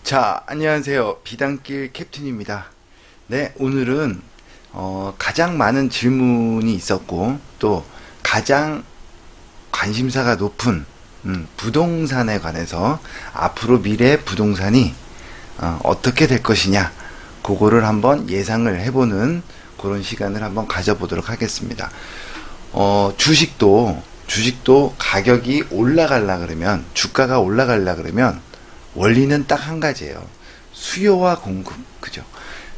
자, 안녕하세요. 비단길 캡틴입니다. 네, 오늘은 가장 많은 질문이 있었고 또 가장 관심사가 높은 부동산에 관해서 앞으로 미래 부동산이 어떻게 될 것이냐, 그거를 한번 예상을 해보는 그런 시간을 한번 가져보도록 하겠습니다. 주식도 가격이 올라가려 그러면, 주가가 올라가려 그러면 원리는 딱 한 가지예요. 수요와 공급, 그죠?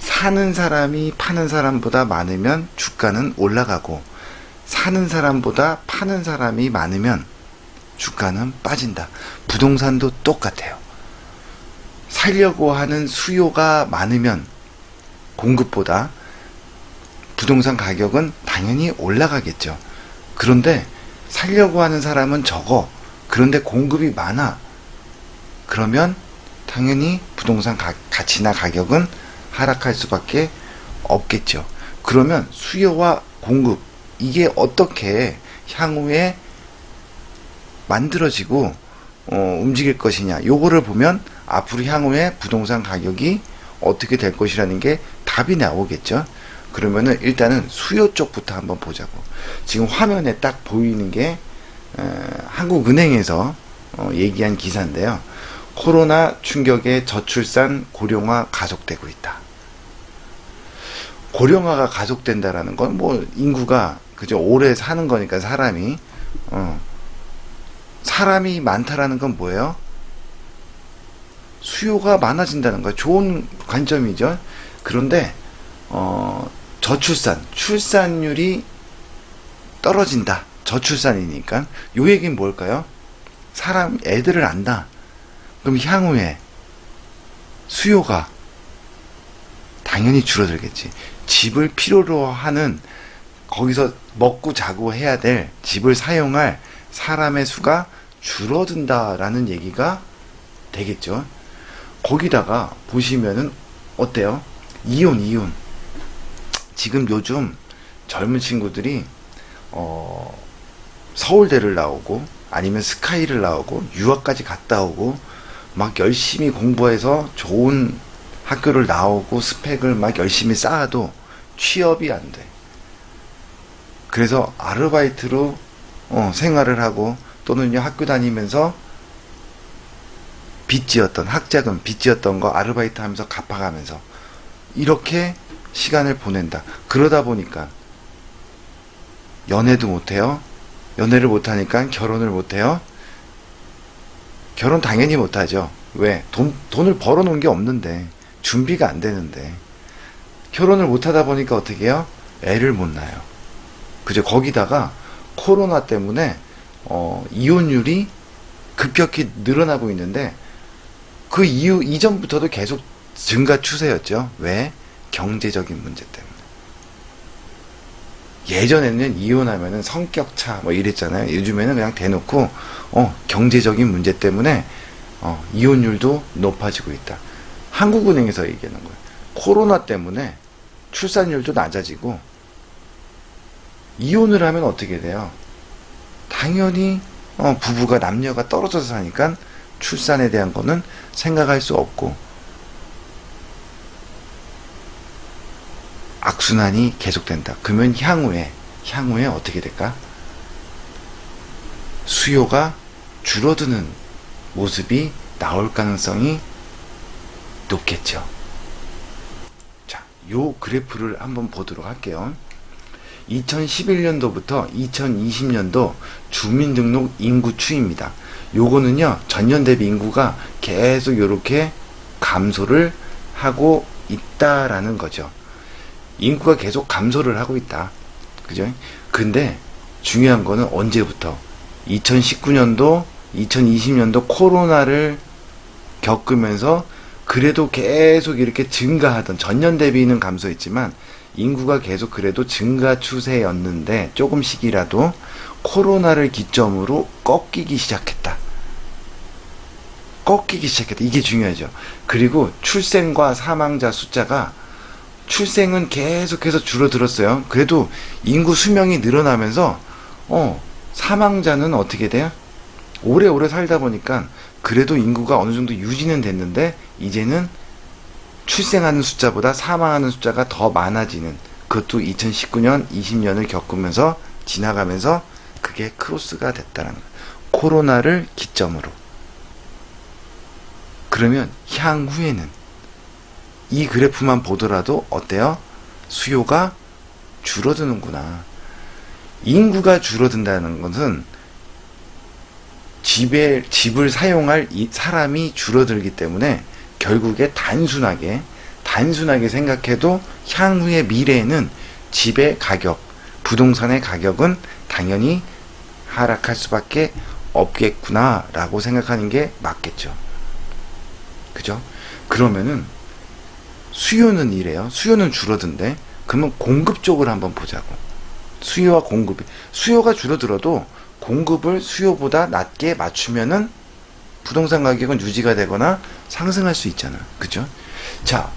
사는 사람이 파는 사람보다 많으면 주가는 올라가고, 사는 사람보다 파는 사람이 많으면 주가는 빠진다. 부동산도 똑같아요. 살려고 하는 수요가 많으면 공급보다 부동산 가격은 당연히 올라가겠죠. 그런데 살려고 하는 사람은 적어. 그런데 공급이 많아. 그러면 당연히 부동산 가치나 가격은 하락할 수밖에 없겠죠. 그러면 수요와 공급, 이게 어떻게 향후에 만들어지고 움직일 것이냐, 요거를 보면 앞으로 향후에 부동산 가격이 어떻게 될 것이라는 게 답이 나오겠죠. 그러면은 일단은 수요 쪽부터 한번 보자고. 지금 화면에 딱 보이는 게 한국은행에서 얘기한 기사인데요. 코로나 충격에 저출산 고령화 가속되고 있다. 고령화가 가속된다라는 건 뭐 인구가 그저 오래 사는 거니까 사람이 많다라는 건 뭐예요? 수요가 많아진다는 거예요. 좋은 관점이죠. 그런데 출산율이 떨어진다. 저출산이니까 요 얘기는 뭘까요? 애들을 안다. 그럼 향후에 수요가 당연히 줄어들겠지. 집을 필요로 하는, 거기서 먹고 자고 해야 될, 집을 사용할 사람의 수가 줄어든다라는 얘기가 되겠죠. 거기다가 보시면은 어때요? 이혼. 지금 요즘 젊은 친구들이 서울대를 나오고 아니면 스카이를 나오고 유학까지 갔다 오고 막 열심히 공부해서 좋은 학교를 나오고 스펙을 막 열심히 쌓아도 취업이 안 돼. 그래서 아르바이트로 생활을 하고, 또는 학교 다니면서 학자금 빚지었던 거 아르바이트 하면서 갚아가면서 이렇게 시간을 보낸다. 그러다 보니까 연애도 못해요. 연애를 못하니까 결혼을 못해요. 결혼 당연히 못하죠. 왜? 돈을 벌어놓은 게 없는데, 준비가 안 되는데. 결혼을 못하다 보니까 어떻게 해요? 애를 못 낳아요. 그죠? 거기다가 코로나 때문에 이혼율이 급격히 늘어나고 있는데, 그 이전부터도 계속 증가 추세였죠. 왜? 경제적인 문제 때문에. 예전에는 이혼하면은 성격차 뭐 이랬잖아요. 요즘에는 그냥 대놓고 경제적인 문제 때문에 이혼율도 높아지고 있다. 한국은행에서 얘기하는 거예요. 코로나 때문에 출산율도 낮아지고, 이혼을 하면 어떻게 돼요? 당연히 부부가, 남녀가 떨어져서 사니까 출산에 대한 거는 생각할 수 없고, 악순환이 계속된다. 그러면 향후에 어떻게 될까? 수요가 줄어드는 모습이 나올 가능성이 높겠죠. 자, 요 그래프를 한번 보도록 할게요. 2011년도부터 2020년도 주민등록 인구 추이입니다. 요거는요, 전년 대비 인구가 계속 요렇게 감소를 하고 있다라는 거죠. 인구가 계속 감소를 하고 있다. 그죠? 근데 중요한 거는 언제부터? 2019년도, 2020년도 코로나를 겪으면서 그래도 계속 이렇게 증가하던, 전년 대비는 감소했지만 인구가 계속 그래도 증가 추세였는데 조금씩이라도 코로나를 기점으로 꺾이기 시작했다. 이게 중요하죠. 그리고 출생과 사망자 숫자가, 출생은 계속해서 줄어들었어요. 그래도 인구 수명이 늘어나면서 사망자는 어떻게 돼요? 오래오래 살다 보니까 그래도 인구가 어느 정도 유지는 됐는데 이제는 출생하는 숫자보다 사망하는 숫자가 더 많아지는, 그것도 2019년, 20년을 겪으면서 지나가면서 그게 크로스가 됐다는 거예요. 코로나를 기점으로. 그러면 향후에는 이 그래프만 보더라도 어때요? 수요가 줄어드는구나. 인구가 줄어든다는 것은 집을 사용할 사람이 줄어들기 때문에 결국에 단순하게 생각해도 향후의 미래에는 집의 가격, 부동산의 가격은 당연히 하락할 수밖에 없겠구나라고 생각하는 게 맞겠죠. 그죠? 그러면은 수요는 이래요. 수요는 줄어든대. 그러면 공급 쪽을 한번 보자고. 수요와 공급이. 수요가 줄어들어도 공급을 수요보다 낮게 맞추면은 부동산 가격은 유지가 되거나 상승할 수 있잖아. 그죠? 자,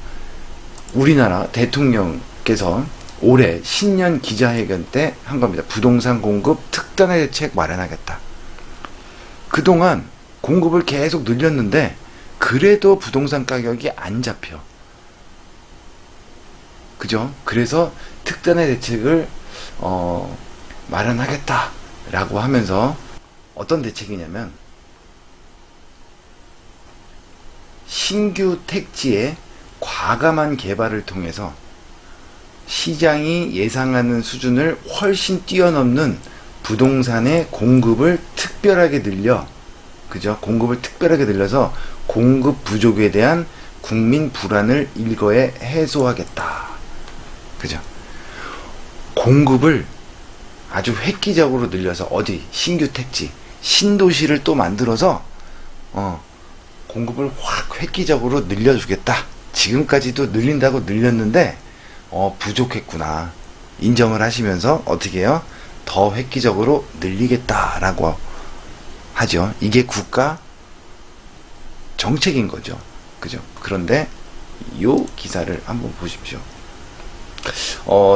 우리나라 대통령께서 올해 신년 기자회견 때 한 겁니다. 부동산 공급 특단의 대책 마련하겠다. 그동안 공급을 계속 늘렸는데 그래도 부동산 가격이 안 잡혀. 그죠? 그래서 특단의 대책을 마련하겠다라고 하면서 어떤 대책이냐면 신규 택지의 과감한 개발을 통해서 시장이 예상하는 수준을 훨씬 뛰어넘는 부동산의 공급을 특별하게 늘려, 그죠? 공급을 특별하게 늘려서 공급 부족에 대한 국민 불안을 일거에 해소하겠다. 그죠? 공급을 아주 획기적으로 늘려서 어디 신규 택지, 신도시를 또 만들어서 공급을 확 획기적으로 늘려주겠다. 지금까지도 늘린다고 늘렸는데 부족했구나 인정을 하시면서 어떻게 해요? 더 획기적으로 늘리겠다라고 하죠. 이게 국가 정책인 거죠. 그죠? 그런데 요 기사를 한번 보십시오.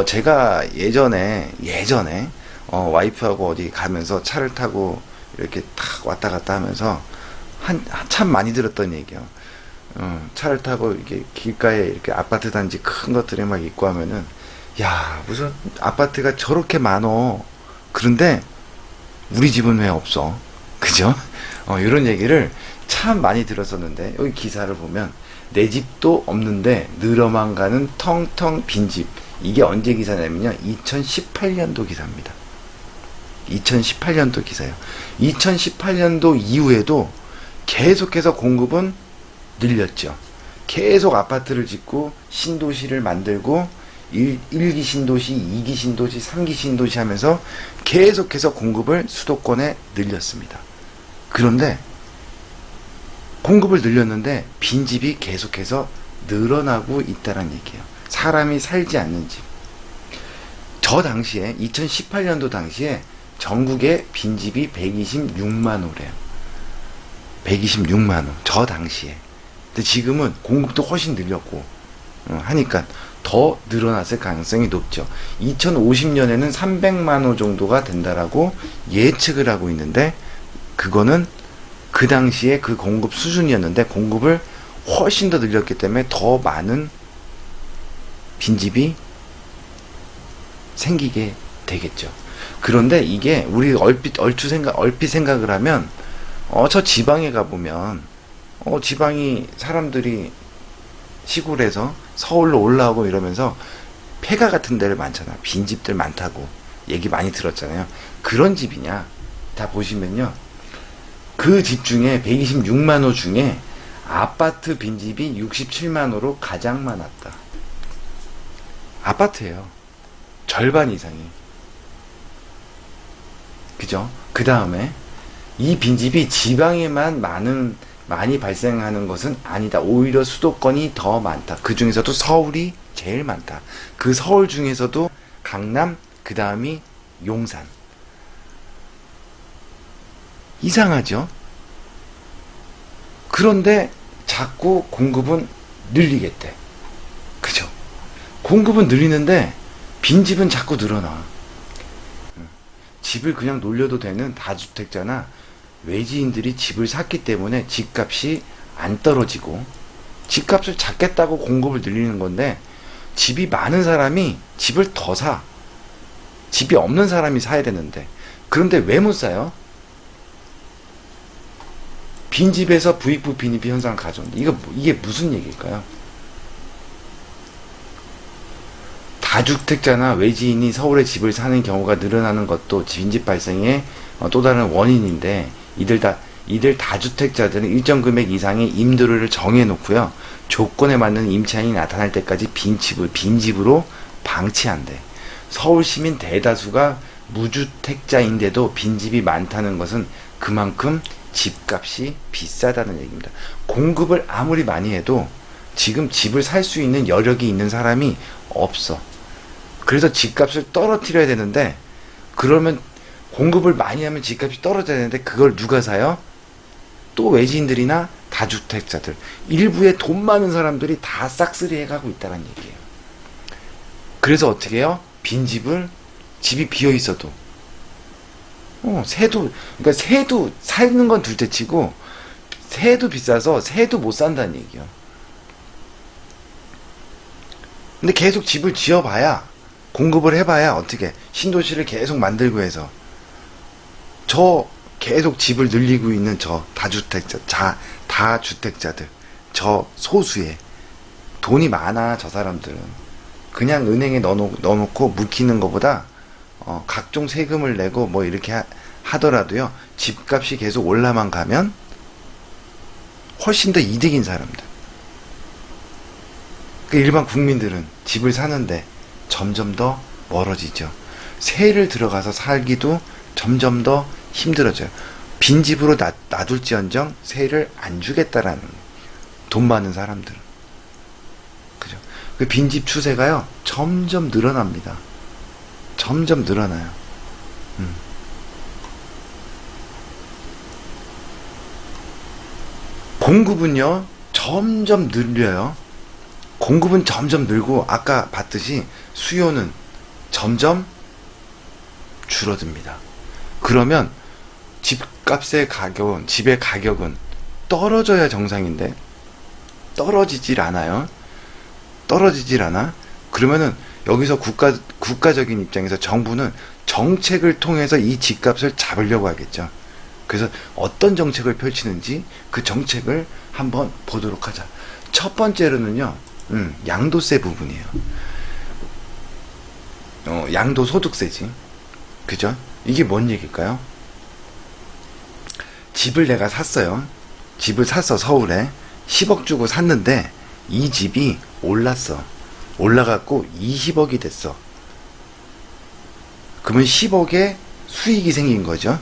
제가 예전에 와이프하고 어디 가면서 차를 타고 이렇게 탁 왔다 갔다 하면서 참 많이 들었던 얘기요. 차를 타고 이렇게 길가에 이렇게 아파트 단지 큰 것들이 막 있고 하면은, 야, 무슨 아파트가 저렇게 많어. 그런데 우리 집은 왜 없어? 그죠? 이런 얘기를 참 많이 들었었는데, 여기 기사를 보면 내 집도 없는데 늘어만 가는 텅텅 빈 집. 이게 언제 기사냐면요. 2018년도 기사입니다. 2018년도 기사예요. 2018년도 이후에도 계속해서 공급은 늘렸죠. 계속 아파트를 짓고 신도시를 만들고 1기 신도시, 2기 신도시, 3기 신도시 하면서 계속해서 공급을 수도권에 늘렸습니다. 그런데 공급을 늘렸는데 빈집이 계속해서 늘어나고 있다는 얘기예요. 사람이 살지 않는 집. 저 당시에 2018년도 당시에 전국에 빈집이 126만 호래요. 126만 호. 저 당시에. 근데 지금은 공급도 훨씬 늘렸고 하니까 더 늘어났을 가능성이 높죠. 2050년에는 300만 호 정도가 된다라고 예측을 하고 있는데, 그거는 그 당시에 그 공급 수준이었는데 공급을 훨씬 더 늘렸기 때문에 더 많은 빈집이 생기게 되겠죠. 그런데 이게 우리 얼핏 생각을 하면 저 지방에 가보면 지방이 사람들이 시골에서 서울로 올라오고 이러면서 폐가 같은 데를 많잖아. 빈집들 많다고 얘기 많이 들었잖아요. 그런 집이냐? 다 보시면요. 그 집 중에 126만 호 중에 아파트 빈집이 67만 호로 가장 많았다. 아파트예요. 절반 이상이. 그죠? 그 다음에 이 빈집이 지방에만 많이 발생하는 것은 아니다. 오히려 수도권이 더 많다. 그 중에서도 서울이 제일 많다. 그 서울 중에서도 강남, 그 다음이 용산. 이상하죠? 그런데 자꾸 공급은 늘리겠대. 그죠? 공급은 늘리는데 빈집은 자꾸 늘어나. 집을 그냥 놀려도 되는 다주택자나 외지인들이 집을 샀기 때문에 집값이 안 떨어지고 집값을 잡겠다고 공급을 늘리는 건데, 집이 많은 사람이 집을 더 사. 집이 없는 사람이 사야 되는데. 그런데 왜 못 사요? 빈집에서 부익부 빈입비 현상을 가져온다. 이게 무슨 얘기일까요? 다주택자나 외지인이 서울에 집을 사는 경우가 늘어나는 것도 빈집 발생의 또 다른 원인인데, 이들 다주택자들은 일정 금액 이상의 임대료를 정해놓고요, 조건에 맞는 임차인이 나타날 때까지 빈집으로 방치한대. 서울 시민 대다수가 무주택자인데도 빈집이 많다는 것은 그만큼 집값이 비싸다는 얘기입니다. 공급을 아무리 많이 해도 지금 집을 살 수 있는 여력이 있는 사람이 없어. 그래서 집값을 떨어뜨려야 되는데, 그러면 공급을 많이 하면 집값이 떨어져야 되는데, 그걸 누가 사요? 또 외지인들이나 다주택자들, 일부의 돈 많은 사람들이 다 싹쓸이 해가고 있다는 얘기예요. 그래서 어떻게 해요? 집이 비어 있어도 새도 사는 건 둘째 치고, 새도 비싸서 새도 못 산다는 얘기예요. 근데 계속 집을 지어봐야, 공급을 해봐야 어떻게 신도시를 계속 만들고 해서 계속 집을 늘리고 있는 다주택자들, 저 소수의 돈이 많아. 저 사람들은 그냥 은행에 넣어놓고 묵히는 것보다 각종 세금을 내고 뭐 이렇게 하더라도요, 집값이 계속 올라만 가면 훨씬 더 이득인 사람들. 그 일반 국민들은 집을 사는데 점점 더 멀어지죠. 세를 들어가서 살기도 점점 더 힘들어져요. 빈집으로 놔둘지언정 세를 안 주겠다라는, 돈 많은 사람들은. 그죠? 그 빈집 추세가요, 점점 늘어납니다. 점점 늘어나요. 공급은요, 점점 늘려요. 공급은 점점 늘고, 아까 봤듯이 수요는 점점 줄어듭니다. 그러면 집의 가격은 떨어져야 정상인데, 떨어지질 않아. 그러면은 여기서 국가적인 입장에서 정부는 정책을 통해서 이 집값을 잡으려고 하겠죠. 그래서 어떤 정책을 펼치는지 그 정책을 한번 보도록 하자. 첫 번째로는요, 양도세 부분이에요. 양도소득세지. 그죠? 이게 뭔 얘기일까요? 집을 내가 샀어요. 집을 샀어, 서울에. 10억 주고 샀는데, 이 집이 올라갖고 20억이 됐어. 그러면 10억에 수익이 생긴 거죠.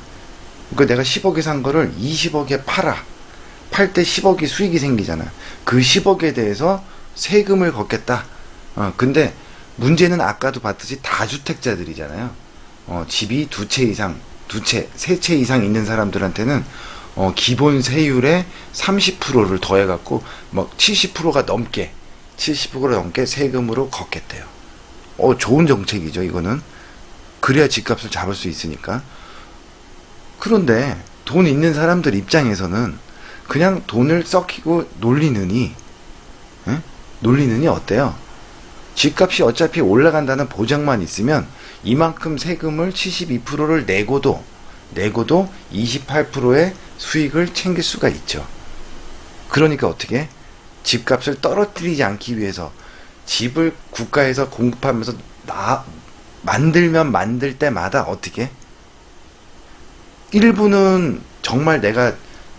그러니까 내가 10억에 산 거를 20억에 팔 때 10억이 수익이 생기잖아. 그 10억에 대해서 세금을 걷겠다. 근데 문제는 아까도 봤듯이 다주택자들이잖아요. 집이 세 채 이상 있는 사람들한테는 기본 세율의 30%를 더해갖고 막 70%가 넘게 세금으로 걷겠대요. 좋은 정책이죠, 이거는. 그래야 집값을 잡을 수 있으니까. 그런데 돈 있는 사람들 입장에서는 그냥 돈을 썩히고 놀리느니 어때요? 집값이 어차피 올라간다는 보장만 있으면 이만큼 세금을 72%를 내고도 28%의 수익을 챙길 수가 있죠. 그러니까 어떻게? 집값을 떨어뜨리지 않기 위해서 집을 국가에서 공급하면서 만들 때마다 어떻게? 일부는 정말 내가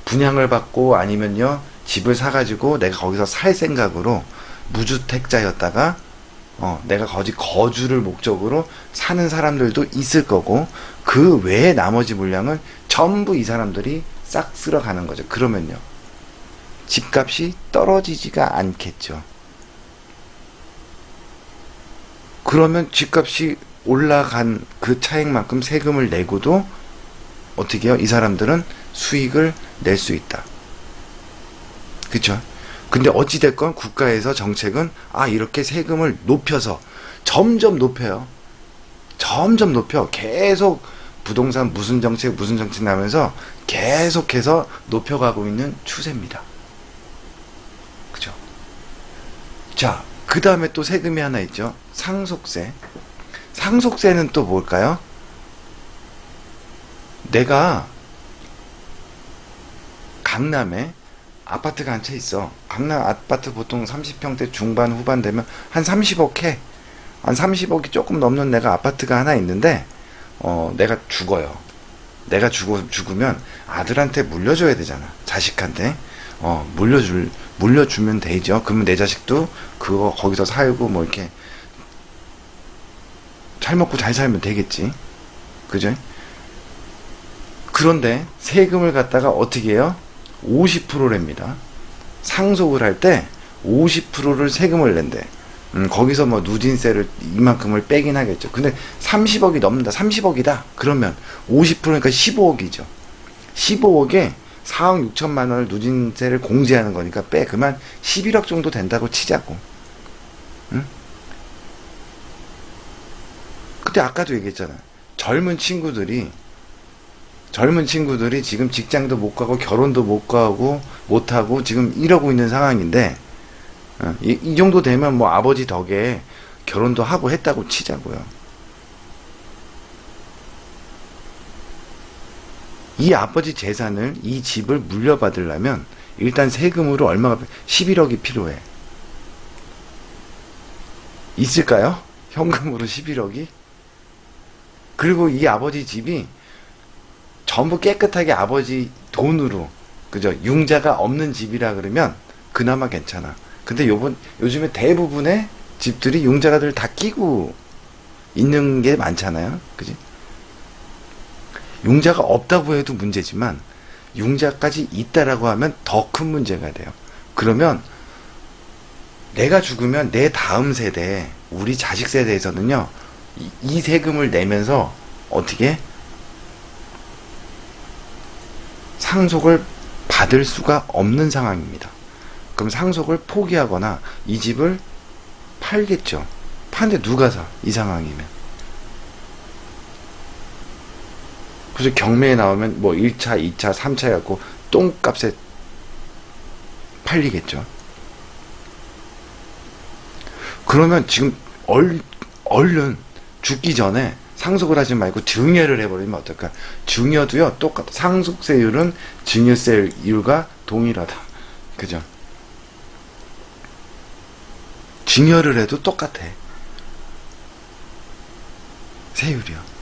분양을 받고 아니면요, 집을 사가지고 내가 거기서 살 생각으로 무주택자였다가 내가 거주를 목적으로 사는 사람들도 있을 거고, 그 외에 나머지 물량은 전부 이 사람들이 싹 쓸어가는 거죠. 그러면요, 집값이 떨어지지가 않겠죠. 그러면 집값이 올라간 그 차액만큼 세금을 내고도 어떻게 해요? 이 사람들은 수익을 낼 수 있다. 그쵸? 근데 어찌됐건 국가에서 정책은 이렇게 세금을 높여서 점점 높여요. 점점 높여. 계속 부동산 무슨 정책 나면서 계속해서 높여가고 있는 추세입니다. 그죠? 자, 그 다음에 또 세금이 하나 있죠. 상속세. 상속세는 또 뭘까요? 내가 강남에 아파트가 한 채 있어. 강남 아파트 보통 30평대 중반 후반 되면 한 30억 해. 한 30억이 조금 넘는 내가 아파트가 하나 있는데, 내가 죽어요. 내가 죽으면 아들한테 물려줘야 되잖아. 자식한테. 물려주면 되죠. 그러면 내 자식도 그거 거기서 살고 뭐 이렇게 잘 먹고 잘 살면 되겠지. 그죠? 그런데 세금을 갖다가 어떻게 해요? 50%랍니다. 상속을 할 때 50%를 세금을 낸대. 거기서 뭐 누진세를 이만큼을 빼긴 하겠죠. 근데 30억이 넘는다. 30억이다. 그러면 50%니까 15억이죠. 15억에 4억 6천만 원을 누진세를 공제하는 거니까 빼. 그만 11억 정도 된다고 치자고. 응? 근데 아까도 얘기했잖아. 젊은 친구들이 지금 직장도 못 가고 결혼도 못 하고 지금 이러고 있는 상황인데, 이 정도 되면 뭐 아버지 덕에 결혼도 하고 했다고 치자고요. 이 아버지 재산을, 이 집을 물려받으려면 일단 세금으로 얼마가 11억이 필요해. 있을까요? 현금으로 11억이? 그리고 이 아버지 집이 전부 깨끗하게 아버지 돈으로, 그죠? 융자가 없는 집이라 그러면 그나마 괜찮아. 근데 요즘에 대부분의 집들이 융자가들 다 끼고 있는 게 많잖아요. 그지? 융자가 없다고 해도 문제지만 융자까지 있다라고 하면 더 큰 문제가 돼요. 그러면 내가 죽으면 내 다음 세대, 우리 자식 세대에서는요, 이 세금을 내면서 어떻게 상속을 받을 수가 없는 상황입니다. 그럼 상속을 포기하거나 이 집을 팔겠죠. 파는데 누가 사? 이 상황이면. 그래서 경매에 나오면 뭐 1차, 2차, 3차 해갖고 똥값에 팔리겠죠. 그러면 지금 얼른 죽기 전에 상속을 하지 말고 증여를 해버리면 어떨까? 증여도요, 똑같아. 상속세율은 증여세율과 동일하다. 그죠? 증여를 해도 똑같아. 세율이요.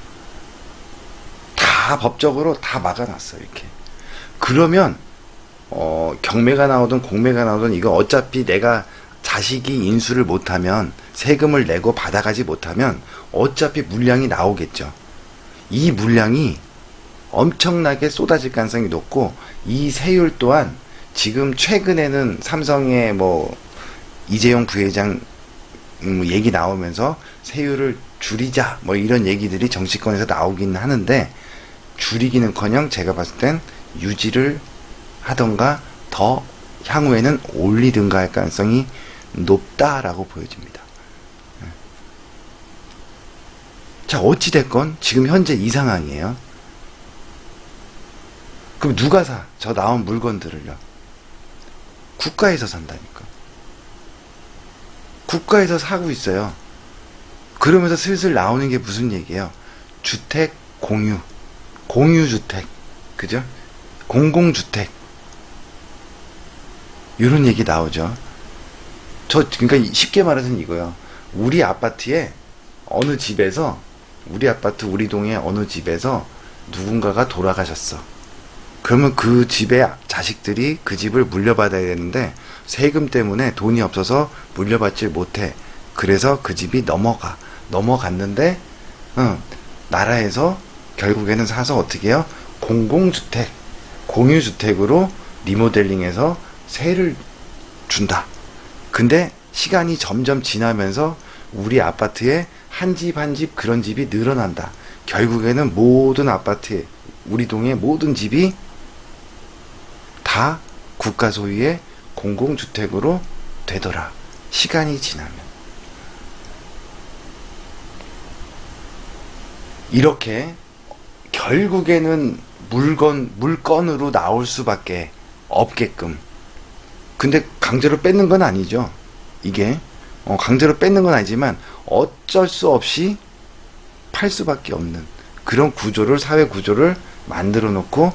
다 법적으로 다 막아놨어, 이렇게. 그러면, 경매가 나오든 공매가 나오든 이거 어차피 내가 자식이 인수를 못하면, 세금을 내고 받아가지 못하면 어차피 물량이 나오겠죠. 이 물량이 엄청나게 쏟아질 가능성이 높고, 이 세율 또한 지금 최근에는 삼성의 뭐 이재용 부회장 얘기 나오면서 세율을 줄이자 뭐 이런 얘기들이 정치권에서 나오긴 하는데, 줄이기는커녕 제가 봤을 땐 유지를 하던가 더 향후에는 올리든가 할 가능성이 높다라고 보여집니다. 자, 어찌됐건 지금 현재 이 상황이에요. 그럼 누가 사? 저 나온 물건들을요. 국가에서 산다니까. 국가에서 사고 있어요. 그러면서 슬슬 나오는 게 무슨 얘기예요? 주택 공유, 공유주택, 그죠? 공공주택, 이런 얘기 나오죠. 그러니까 쉽게 말해서는 이거요. 우리 아파트에 어느 집에서, 우리 아파트 우리 동의 어느 집에서 누군가가 돌아가셨어. 그러면 그 집의 자식들이 그 집을 물려받아야 되는데 세금 때문에 돈이 없어서 물려받질 못해. 그래서 그 집이 넘어갔는데 나라에서 결국에는 사서 어떻게 해요? 공공주택, 공유주택으로 리모델링해서 세를 준다. 근데 시간이 점점 지나면서 우리 아파트에 한 집 한 집 그런 집이 늘어난다. 결국에는 모든 아파트에, 우리 동의 모든 집이 다 국가 소유의 공공주택으로 되더라. 시간이 지나면. 이렇게 결국에는 물건으로 나올 수밖에 없게끔. 근데 강제로 뺏는 건 아니죠. 이게 강제로 뺏는 건 아니지만 어쩔 수 없이 팔 수밖에 없는 그런 구조를, 사회 구조를 만들어 놓고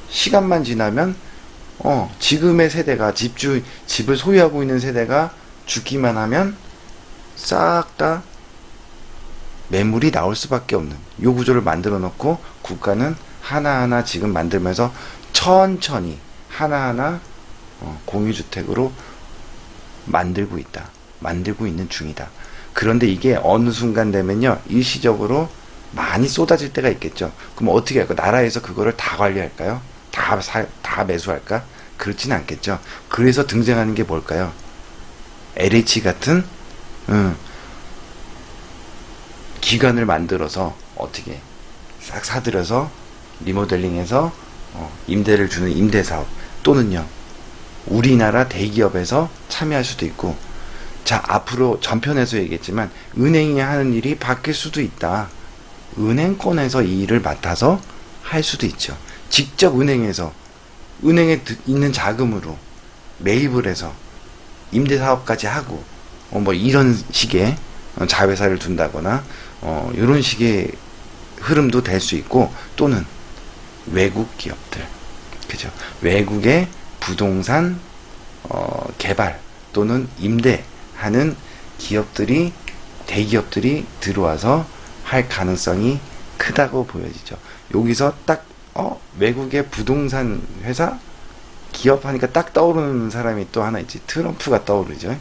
시간만 지나면 지금의 세대가 집을 소유하고 있는 세대가 죽기만 하면 싹 다 매물이 나올 수밖에 없는 요 구조를 만들어 놓고 국가는 하나하나 지금 만들면서 천천히 하나하나 공유주택으로 만들고 있다. 만들고 있는 중이다. 그런데 이게 어느 순간 되면요, 일시적으로 많이 쏟아질 때가 있겠죠. 그럼 어떻게 할까? 나라에서 그거를 다 관리할까요? 다 매수할까? 그렇진 않겠죠. 그래서 등장하는 게 뭘까요? LH 같은 기관을 만들어서 어떻게 싹 사들여서 리모델링해서 임대를 주는 임대사업, 또는요 우리나라 대기업에서 참여할 수도 있고, 자 앞으로 전편에서 얘기했지만 은행이 하는 일이 바뀔 수도 있다. 은행권에서 이 일을 맡아서 할 수도 있죠. 직접 은행에서 은행에 있는 자금으로 매입을 해서 임대사업까지 하고 뭐 이런 식의 자회사를 둔다거나 이런 식의 흐름도 될 수 있고, 또는 외국 기업들, 그죠? 외국의 부동산 개발 또는 임대하는 기업들이, 대기업들이 들어와서 할 가능성이 크다고 보여지죠. 여기서 딱 외국의 부동산 회사 기업 하니까 딱 떠오르는 사람이 또 하나 있지. 트럼프가 떠오르죠.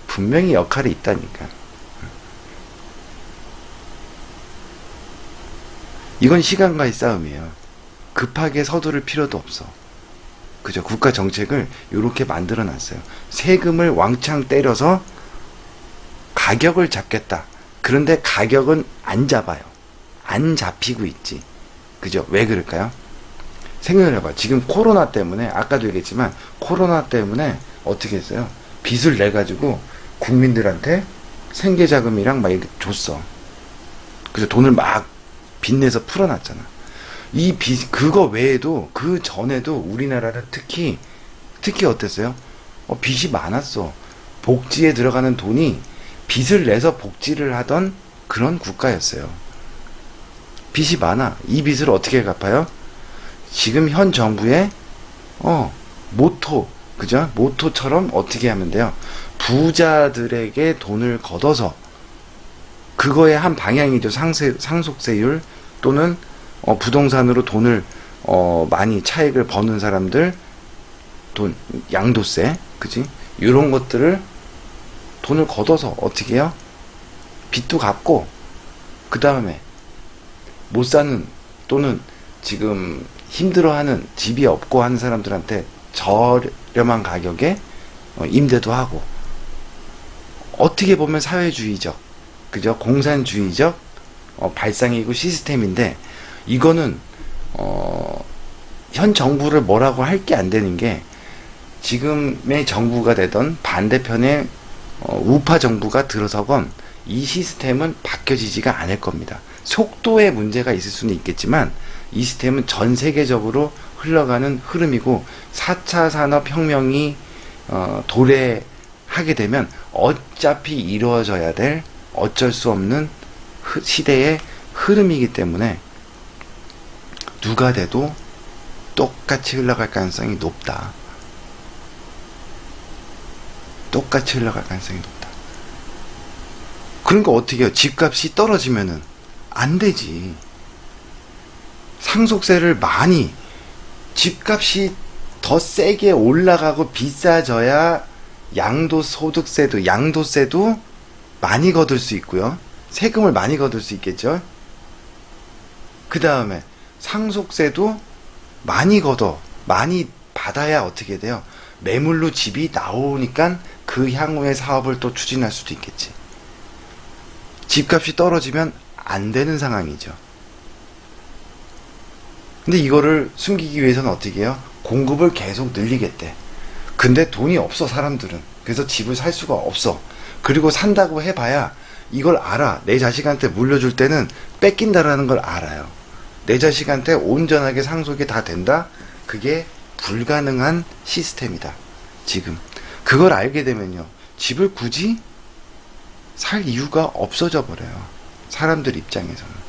분명히 역할이 있다니까. 이건 시간과의 싸움이에요. 급하게 서두를 필요도 없어. 그죠? 국가 정책을 이렇게 만들어 놨어요. 세금을 왕창 때려서 가격을 잡겠다. 그런데 가격은 안 잡아요. 안 잡히고 있지. 그죠? 왜 그럴까요? 생각을 해봐. 지금 코로나 때문에, 아까도 얘기했지만 코로나 때문에 어떻게 했어요? 빚을 내가지고 국민들한테 생계자금이랑 막 이렇게 줬어. 그래서 돈을 막 빚내서 풀어놨잖아. 이 빚, 그거 외에도 그 전에도 우리나라는 특히 어땠어요? 빚이 많았어. 복지에 들어가는 돈이 빚을 내서 복지를 하던 그런 국가였어요. 빚이 많아. 이 빚을 어떻게 갚아요? 지금 현 정부의 모토, 그죠? 모토처럼 어떻게 하면 돼요? 부자들에게 돈을 걷어서, 그거의 한 방향이죠. 상속세율 또는 부동산으로 돈을 많이 차익을 버는 사람들 돈, 양도세, 그지? 이런 것들을 돈을 걷어서 어떻게 해요? 빚도 갚고, 그 다음에 못 사는 또는 지금 힘들어하는, 집이 없고 하는 사람들한테 저렴한 가격에 임대도 하고, 어떻게 보면 사회주의적, 그죠? 공산주의적 발상이고 시스템인데, 이거는 현 정부를 뭐라고 할 게 안 되는 게, 지금의 정부가 되던 반대편의 우파 정부가 들어서건 이 시스템은 바뀌어지지가 않을 겁니다. 속도에 문제가 있을 수는 있겠지만 이 시스템은 전 세계적으로 흘러가는 흐름이고, 4차 산업혁명이 도래하게 되면 어차피 이루어져야 될 어쩔 수 없는 시대의 흐름이기 때문에 누가 돼도 똑같이 흘러갈 가능성이 높다. 똑같이 흘러갈 가능성이 높다. 그러니까 어떻게 해요? 집값이 떨어지면은 안 되지. 상속세를 많이, 집값이 더 세게 올라가고 비싸져야 양도세도 많이 거둘 수 있고요. 세금을 많이 거둘 수 있겠죠. 그 다음에 상속세도 많이 많이 받아야 어떻게 돼요? 매물로 집이 나오니까 그 향후의 사업을 또 추진할 수도 있겠지. 집값이 떨어지면 안 되는 상황이죠. 근데 이거를 숨기기 위해서는 어떻게 해요? 공급을 계속 늘리겠대. 근데 돈이 없어, 사람들은. 그래서 집을 살 수가 없어. 그리고 산다고 해봐야 이걸 알아. 내 자식한테 물려줄 때는 뺏긴다라는 걸 알아요. 내 자식한테 온전하게 상속이 다 된다? 그게 불가능한 시스템이다. 지금. 그걸 알게 되면요, 집을 굳이 살 이유가 없어져 버려요. 사람들 입장에서는.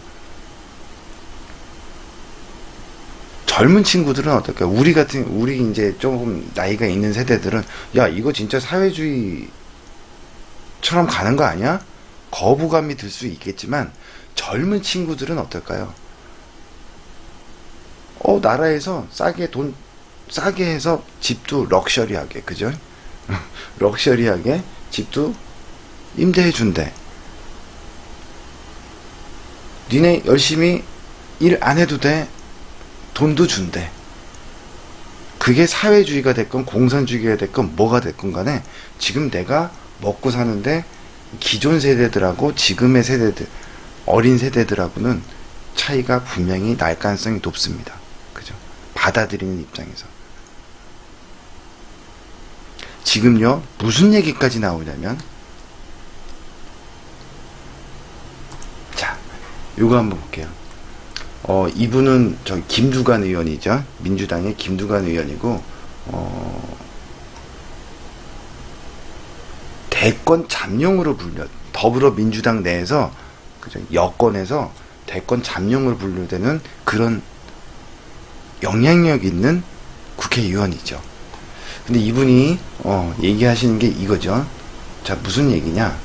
젊은 친구들은 어떨까요? 우리 이제 조금 나이가 있는 세대들은, 야, 이거 진짜 사회주의처럼 가는 거 아니야? 거부감이 들 수 있겠지만, 젊은 친구들은 어떨까요? 나라에서 싸게 해서 집도 럭셔리하게, 그죠? 럭셔리하게 집도 임대해 준대. 니네 열심히 일 안 해도 돼. 돈도 준대. 그게 사회주의가 됐건 공산주의가 됐건 뭐가 됐건 간에 지금 내가 먹고 사는데 기존 세대들하고 지금의 세대들, 어린 세대들하고는 차이가 분명히 날 가능성이 높습니다. 그죠? 받아들이는 입장에서. 지금요, 무슨 얘기까지 나오냐면, 자, 요거 한번 볼게요. 이분은 김두관 의원이죠. 민주당의 김두관 의원이고, 대권 잠룡으로 더불어민주당 내에서, 그죠? 여권에서 대권 잠룡으로 분류되는 그런 영향력 있는 국회의원이죠. 근데 이분이, 얘기하시는 게 이거죠. 자, 무슨 얘기냐.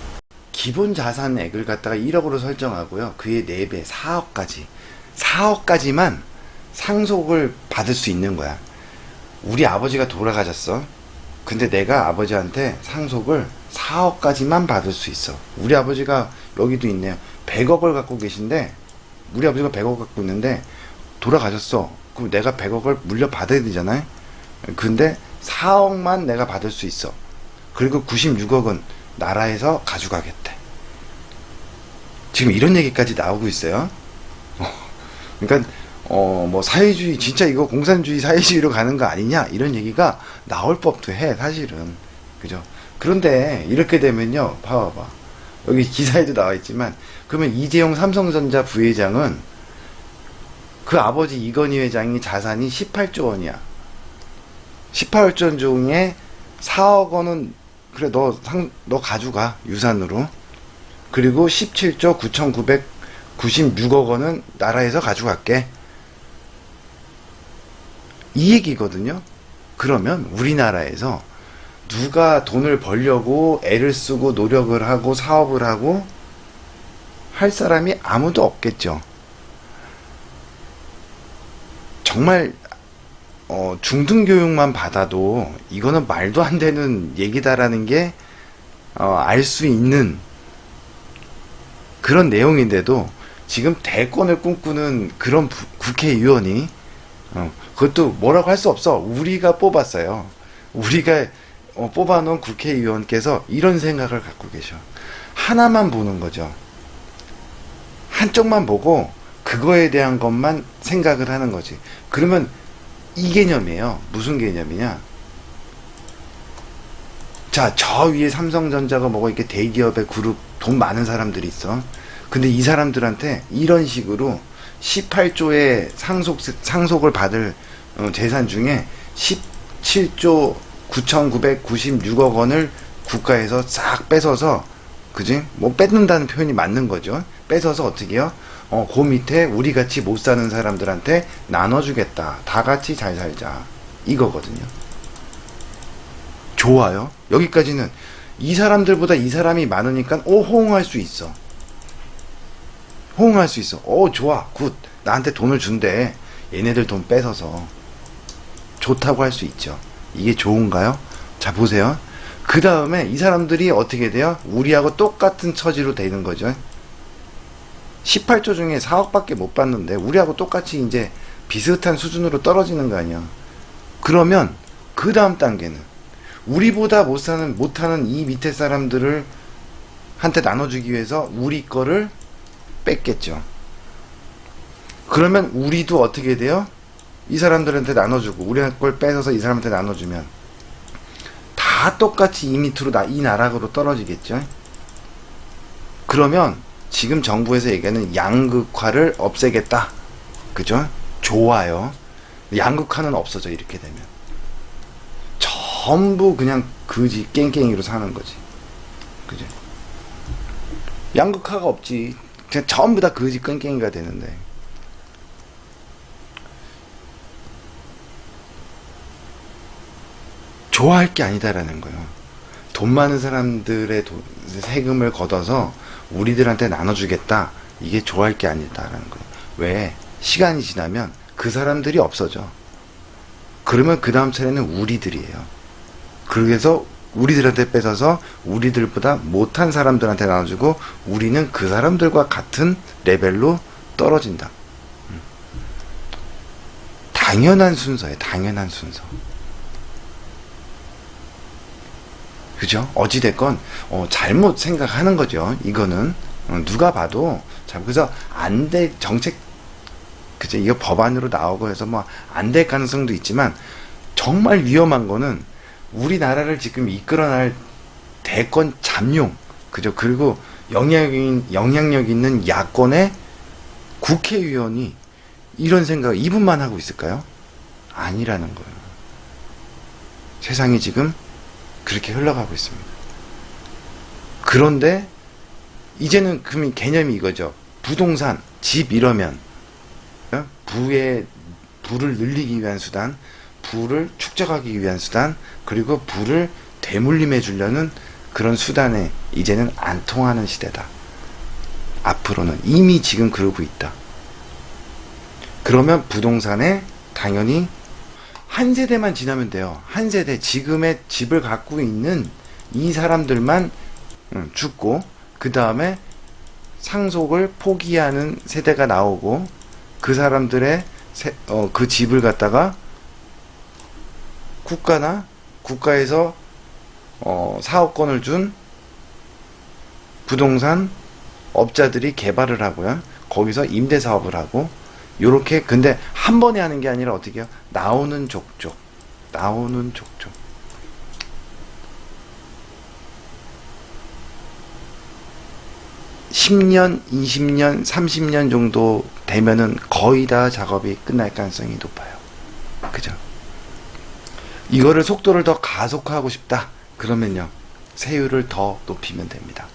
기본 자산액을 갖다가 1억으로 설정하고요. 그의 4배, 4억까지만 상속을 받을 수 있는 거야. 우리 아버지가 돌아가셨어. 근데 내가 아버지한테 상속을 4억까지만 받을 수 있어. 우리 아버지가 여기도 있네요. 100억을 갖고 계신데, 우리 아버지가 100억 갖고 있는데 돌아가셨어. 그럼 내가 100억을 물려받아야 되잖아요. 근데 4억만 내가 받을 수 있어. 그리고 96억은 나라에서 가져가겠대. 지금 이런 얘기까지 나오고 있어요. 그러니까 뭐 사회주의, 진짜 이거 공산주의 사회주의로 가는 거 아니냐, 이런 얘기가 나올 법도 해, 사실은. 그죠? 그런데 이렇게 되면요, 봐봐, 여기 기사에도 나와 있지만, 그러면 이재용 삼성전자 부회장은 그 아버지 이건희 회장이 자산이 18조 원이야. 18조 원 중에 4억 원은 그래, 너 가져가, 유산으로. 그리고 17조 9,996억 원은 나라에서 가져갈게. 이 얘기거든요. 그러면 우리나라에서 누가 돈을 벌려고 애를 쓰고 노력을 하고 사업을 하고 할 사람이 아무도 없겠죠. 정말 중등교육만 받아도 이거는 말도 안 되는 얘기다라는 게 알 수 있는 그런 내용인데도 지금 대권을 꿈꾸는 그런 국회의원이 그것도 뭐라고 할 수 없어. 우리가 뽑았어요. 우리가 뽑아놓은 국회의원께서 이런 생각을 갖고 계셔. 하나만 보는 거죠. 한쪽만 보고 그거에 대한 것만 생각을 하는 거지. 그러면 이 개념이에요. 무슨 개념이냐. 자, 저 위에 삼성전자가 뭐고 이렇게 대기업의 그룹 돈 많은 사람들이 있어. 근데 이 사람들한테 이런 식으로 18조의 상속을 받을 재산 중에 17조 9,996억 원을 국가에서 싹 뺏어서, 그지? 뭐 뺏는다는 표현이 맞는 거죠. 뺏어서 어떻게 해요? 그 밑에 우리 같이 못 사는 사람들한테 나눠주겠다. 다 같이 잘 살자. 이거거든요. 좋아요. 여기까지는 이 사람들보다 이 사람이 많으니까 호응할 수 있어. 호응할 수 있어. 좋아. 굿. 나한테 돈을 준대. 얘네들 돈 뺏어서. 좋다고 할 수 있죠. 이게 좋은가요? 자, 보세요. 그 다음에 이 사람들이 어떻게 돼요? 우리하고 똑같은 처지로 되는 거죠. 18조 중에 4억밖에 못 받는데 우리하고 똑같이 이제 비슷한 수준으로 떨어지는 거 아니야. 그러면 그 다음 단계는 우리보다 못하는 이 밑에 사람들을 한테 나눠주기 위해서 우리 거를 뺐겠죠. 그러면 우리도 어떻게 돼요? 이 사람들한테 나눠주고 우리 걸 뺏어서 이 사람한테 나눠주면 다 똑같이 이 밑으로 이 나락으로 떨어지겠죠. 그러면 지금 정부에서 얘기하는 양극화를 없애겠다. 그죠? 좋아요. 양극화는 없어져. 이렇게 되면 전부 그냥 그지 깽깽이로 사는 거지. 그죠? 양극화가 없지. 그냥 전부 다 거지 끈깽이가 되는데. 좋아할 게 아니다라는 거예요. 돈 많은 사람들의 세금을 걷어서 우리들한테 나눠주겠다. 이게 좋아할 게 아니다라는 거예요. 왜? 시간이 지나면 그 사람들이 없어져. 그러면 그 다음 차례는 우리들이에요. 그래서 우리들한테 뺏어서 우리들보다 못한 사람들한테 나눠주고 우리는 그 사람들과 같은 레벨로 떨어진다. 당연한 순서예요. 당연한 순서. 그죠? 어찌됐건 잘못 생각하는 거죠. 이거는 누가 봐도 참. 그래서 안 돼, 정책, 그죠? 이거 법안으로 나오고 해서 뭐 안 될 가능성도 있지만 정말 위험한 거는 우리나라를 지금 이끌어날 대권 잠룡, 그죠? 그리고 영향력 있는 야권의 국회의원이 이런 생각 이분만 하고 있을까요? 아니라는 거예요. 세상이 지금 그렇게 흘러가고 있습니다. 그런데 이제는 그 개념이 이거죠. 부동산, 집 이러면 부를 늘리기 위한 수단, 부를 축적하기 위한 수단, 그리고 부를 대물림해 주려는 그런 수단에 이제는 안 통하는 시대다. 앞으로는 이미 지금 그러고 있다. 그러면 부동산에 당연히 한 세대만 지나면 돼요. 한 세대, 지금의 집을 갖고 있는 이 사람들만 죽고 그 다음에 상속을 포기하는 세대가 나오고 그 사람들의 그 집을 갖다가 국가에서 사업권을 준 부동산 업자들이 개발을 하고요. 거기서 임대 사업을 하고 요렇게. 근데 한 번에 하는 게 아니라 어떻게 해요? 나오는 족족 10년, 20년, 30년 정도 되면은 거의 다 작업이 끝날 가능성이 높아요. 그죠? 이거를 속도를 더 가속화하고 싶다. 그러면요, 세율을 더 높이면 됩니다.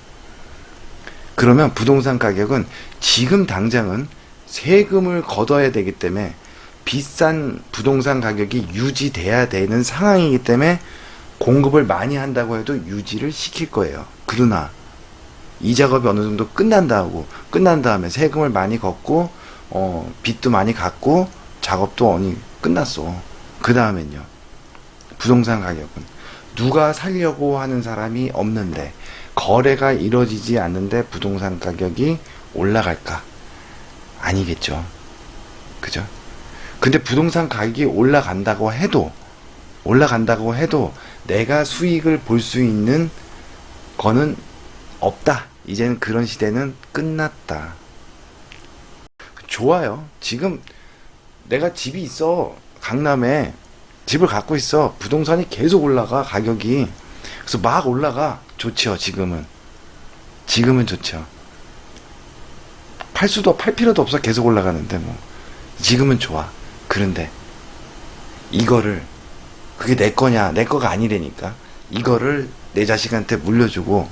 그러면 부동산 가격은 지금 당장은 세금을 걷어야 되기 때문에 비싼 부동산 가격이 유지돼야 되는 상황이기 때문에 공급을 많이 한다고 해도 유지를 시킬 거예요. 그러나 이 작업이 어느 정도 끝난 다음에 세금을 많이 걷고 빚도 많이 갚고 작업도 어느 끝났어. 그 다음엔요, 부동산 가격은 누가 살려고 하는 사람이 없는데 거래가 이루어지지 않는데 부동산 가격이 올라갈까? 아니겠죠. 그죠? 근데 부동산 가격이 올라간다고 해도 내가 수익을 볼 수 있는 거는 없다. 이제는 그런 시대는 끝났다. 좋아요. 지금 내가 집이 있어. 강남에 집을 갖고 있어. 부동산이 계속 올라가, 가격이. 그래서 막 올라가. 좋죠, 지금은 좋죠. 팔 필요도 없어. 계속 올라가는데 뭐. 지금은 좋아. 그런데 이거를, 그게 내 거냐, 내 거가 아니라니까. 이거를 내 자식한테 물려주고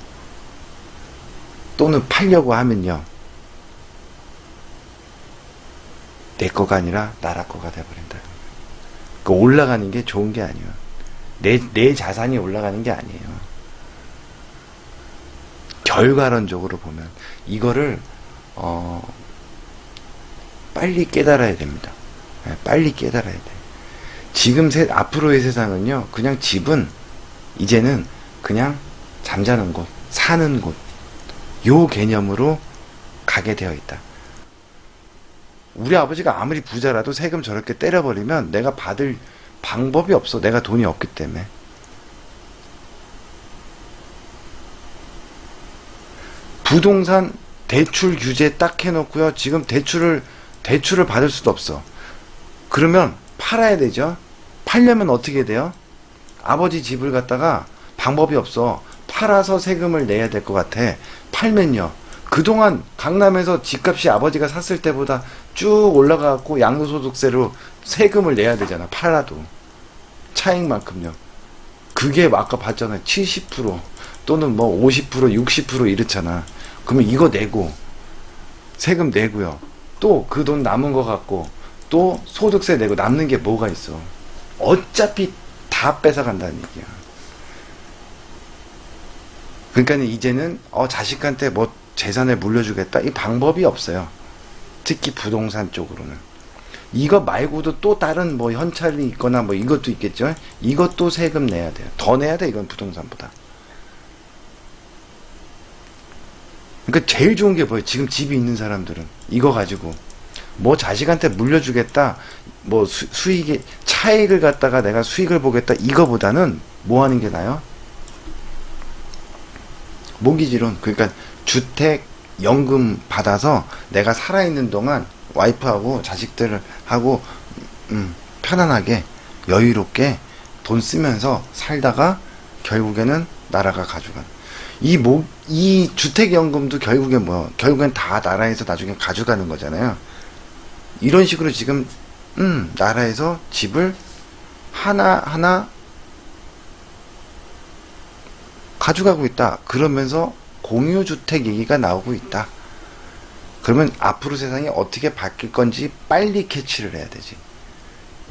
또는 팔려고 하면요, 내 거가 아니라 나라 거가 돼버린다. 그 올라가는 게 좋은 게 아니에요. 내 자산이 올라가는 게 아니에요. 결과론적으로 보면 이거를 빨리 깨달아야 됩니다. 빨리 깨달아야 돼. 지금 앞으로의 세상은요, 그냥 집은 이제는 그냥 잠자는 곳, 사는 곳, 요 개념으로 가게 되어 있다. 우리 아버지가 아무리 부자라도 세금 저렇게 때려버리면 내가 받을 방법이 없어. 내가 돈이 없기 때문에. 부동산 대출 규제 딱 해놓고요, 지금 대출을 받을 수도 없어. 그러면 팔아야 되죠. 팔려면 어떻게 돼요? 아버지 집을 갖다가 방법이 없어. 팔아서 세금을 내야 될 것 같아. 팔면요, 그동안 강남에서 집값이 아버지가 샀을 때보다 쭉 올라가고 양도소득세로 세금을 내야 되잖아. 팔아도 차익만큼요. 그게 아까 봤잖아요. 70%, 또는 뭐 50%, 60% 이렇잖아. 그러면 이거 내고 세금 내고요. 또 그 돈 남은 거 갖고 또 소득세 내고 남는 게 뭐가 있어. 어차피 다 뺏어간다는 얘기야. 그러니까 이제는 자식한테 뭐 재산을 물려주겠다 이 방법이 없어요. 특히 부동산 쪽으로는. 이거 말고도 또 다른 뭐 현찰이 있거나 뭐 이것도 있겠죠. 이것도 세금 내야 돼요. 더 내야 돼 이건 부동산보다. 그러니까 제일 좋은 게 뭐예요? 지금 집이 있는 사람들은 이거 가지고 뭐 자식한테 물려주겠다, 뭐 수익이 차익을 갖다가 내가 수익을 보겠다 이거보다는 뭐 하는 게 나아요? 모기지론. 그러니까 주택 연금 받아서 내가 살아있는 동안 와이프하고 자식들하고 편안하게 여유롭게 돈 쓰면서 살다가 결국에는 나라가 가져간. 이 주택연금도 결국엔 뭐야? 결국엔 다 나라에서 나중에 가져가는 거잖아요. 이런 식으로 지금 나라에서 집을 하나하나 가져가고 있다. 그러면서 공유주택 얘기가 나오고 있다. 그러면 앞으로 세상이 어떻게 바뀔 건지 빨리 캐치를 해야 되지.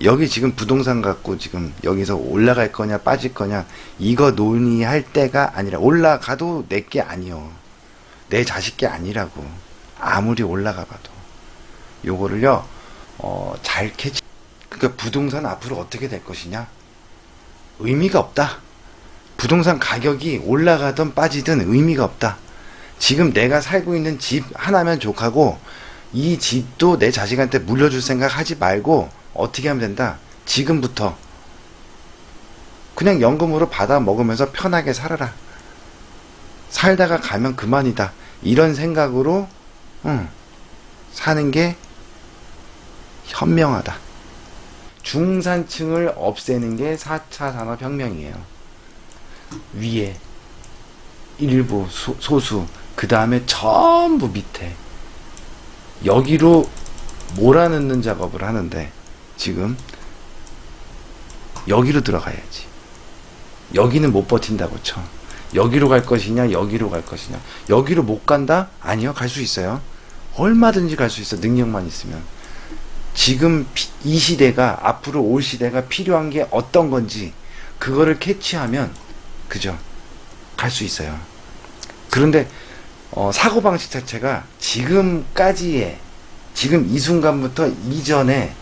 여기 지금 부동산 갖고 지금 여기서 올라갈 거냐 빠질 거냐 이거 논의할 때가 아니라, 올라가도 내 게 아니요. 내 자식 게 아니라고. 아무리 올라가 봐도. 요거를요, 잘 캐치. 그러니까 부동산 앞으로 어떻게 될 것이냐? 의미가 없다. 부동산 가격이 올라가든 빠지든 의미가 없다. 지금 내가 살고 있는 집 하나면 족하고, 이 집도 내 자식한테 물려줄 생각 하지 말고 어떻게 하면 된다? 지금부터 그냥 연금으로 받아 먹으면서 편하게 살아라. 살다가 가면 그만이다. 이런 생각으로 사는 게 현명하다. 중산층을 없애는 게 4차 산업혁명이에요. 위에 일부 소수, 그 다음에 전부 밑에 여기로 몰아넣는 작업을 하는데, 지금 여기로 들어가야지. 여기는 못 버틴다고 쳐. 여기로 갈 것이냐 여기로 갈 것이냐. 여기로 못 간다? 아니요, 갈 수 있어요. 얼마든지 갈 수 있어. 능력만 있으면. 지금 이 시대가, 앞으로 올 시대가 필요한 게 어떤 건지 그거를 캐치하면 그죠, 갈 수 있어요. 그런데 사고방식 자체가 지금까지의, 지금 이 순간부터 이전에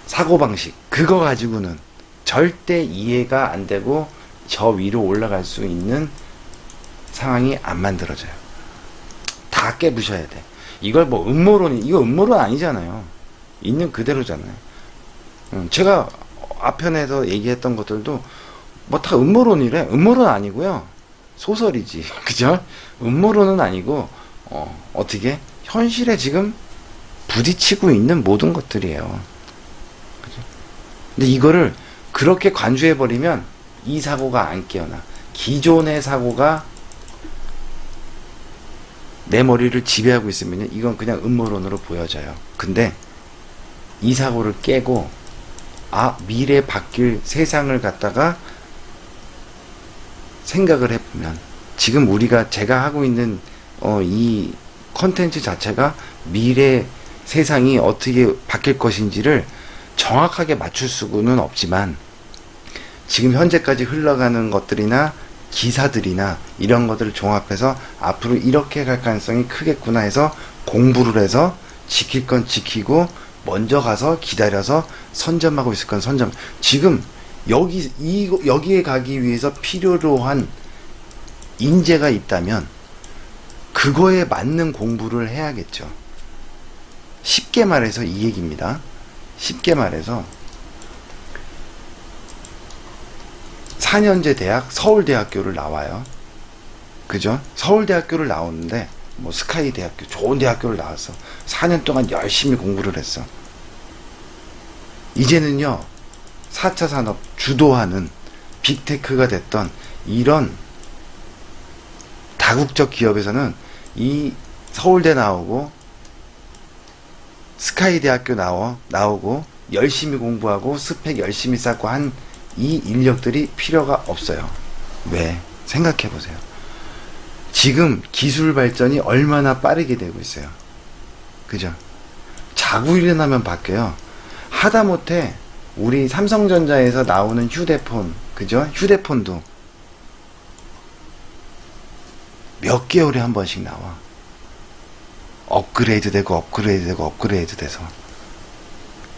사고방식 그거 가지고는 절대 이해가 안 되고 저 위로 올라갈 수 있는 상황이 안 만들어져요. 다 깨부셔야 돼. 이걸 뭐 이거 음모론 아니잖아요. 있는 그대로잖아요. 제가 앞편에서 얘기했던 것들도 뭐 다 음모론이래. 음모론 아니고요, 소설이지. 그죠? 음모론은 아니고 어떻게 현실에 지금 부딪히고 있는 모든 것들이에요. 그죠? 근데 이거를 그렇게 관주해버리면 이 사고가 안 깨어나. 기존의 사고가 내 머리를 지배하고 있으면 이건 그냥 음모론으로 보여져요. 근데 이 사고를 깨고 미래 바뀔 세상을 갖다가 생각을 해보면, 지금 제가 하고 있는 이 컨텐츠 자체가 미래 세상이 어떻게 바뀔 것인지를 정확하게 맞출 수는 없지만, 지금 현재까지 흘러가는 것들이나 기사들이나 이런 것들을 종합해서 앞으로 이렇게 갈 가능성이 크겠구나 해서 공부를 해서 지킬 건 지키고, 먼저 가서 기다려서 선점하고 있을 건 선점. 지금 여기에 가기 위해서 필요로 한 인재가 있다면 그거에 맞는 공부를 해야겠죠. 쉽게 말해서 이 얘기입니다. 쉽게 말해서 4년제 대학 서울대학교를 나와요. 그죠? 서울대학교를 나오는데 뭐 스카이 대학교, 좋은 대학교를 나왔어. 4년 동안 열심히 공부를 했어. 이제는요, 4차 산업 주도하는 빅테크가 됐던 이런 다국적 기업에서는 이 서울대 나오고 스카이 대학교 나오고 열심히 공부하고 스펙 열심히 쌓고 한 이 인력들이 필요가 없어요. 왜? 생각해 보세요. 지금 기술 발전이 얼마나 빠르게 되고 있어요. 그죠? 자고 일어나면 바뀌어요. 하다못해 우리 삼성전자에서 나오는 휴대폰, 그죠? 휴대폰도 몇 개월에 한 번씩 나와. 업그레이드 되고 업그레이드 되고 업그레이드 돼서.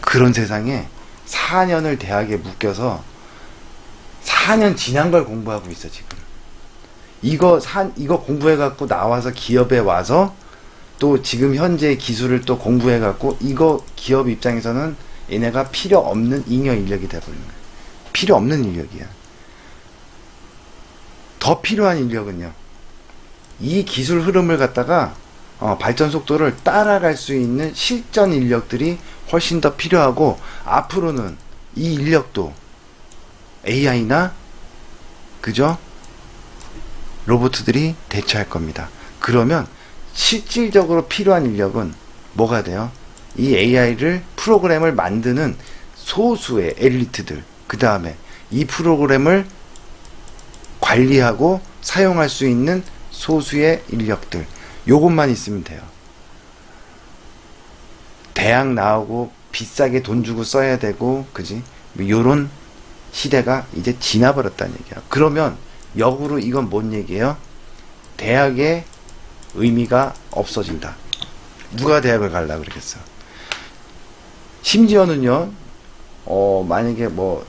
그런 세상에 4년을 대학에 묶여서 4년 지난 걸 공부하고 있어, 지금. 이거 공부해갖고 나와서 기업에 와서 또 지금 현재 기술을 또 공부해갖고 이거 기업 입장에서는 얘네가 필요 없는 잉여 인력이 돼버리는 거야. 필요 없는 인력이야. 더 필요한 인력은요. 이 기술 흐름을 갖다가 발전 속도를 따라갈 수 있는 실전 인력들이 훨씬 더 필요하고 앞으로는 이 인력도 AI나 그죠? 로봇들이 대체할 겁니다. 그러면 실질적으로 필요한 인력은 뭐가 돼요? 이 AI를 프로그램을 만드는 소수의 엘리트들, 그 다음에 이 프로그램을 관리하고 사용할 수 있는 소수의 인력들, 요것만 있으면 돼요. 대학 나오고 비싸게 돈 주고 써야 되고, 그지? 요런 시대가 이제 지나버렸다는 얘기야. 그러면 역으로 이건 뭔 얘기예요? 대학의 의미가 없어진다. 누가 대학을 가려고 그러겠어? 심지어는요, 만약에 뭐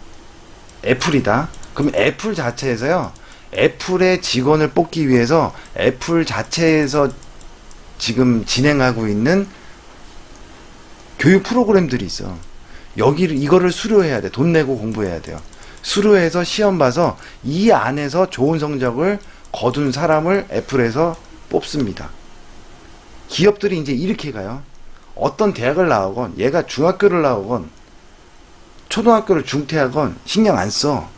애플이다. 그럼 애플 자체에서요, 애플의 직원을 뽑기 위해서 애플 자체에서 지금 진행하고 있는 교육 프로그램들이 있어. 이거를 수료해야 돼. 돈 내고 공부해야 돼요. 수료해서 시험 봐서 이 안에서 좋은 성적을 거둔 사람을 애플에서 뽑습니다. 기업들이 이제 이렇게 가요. 어떤 대학을 나오건, 얘가 중학교를 나오건, 초등학교를 중퇴하건 신경 안 써.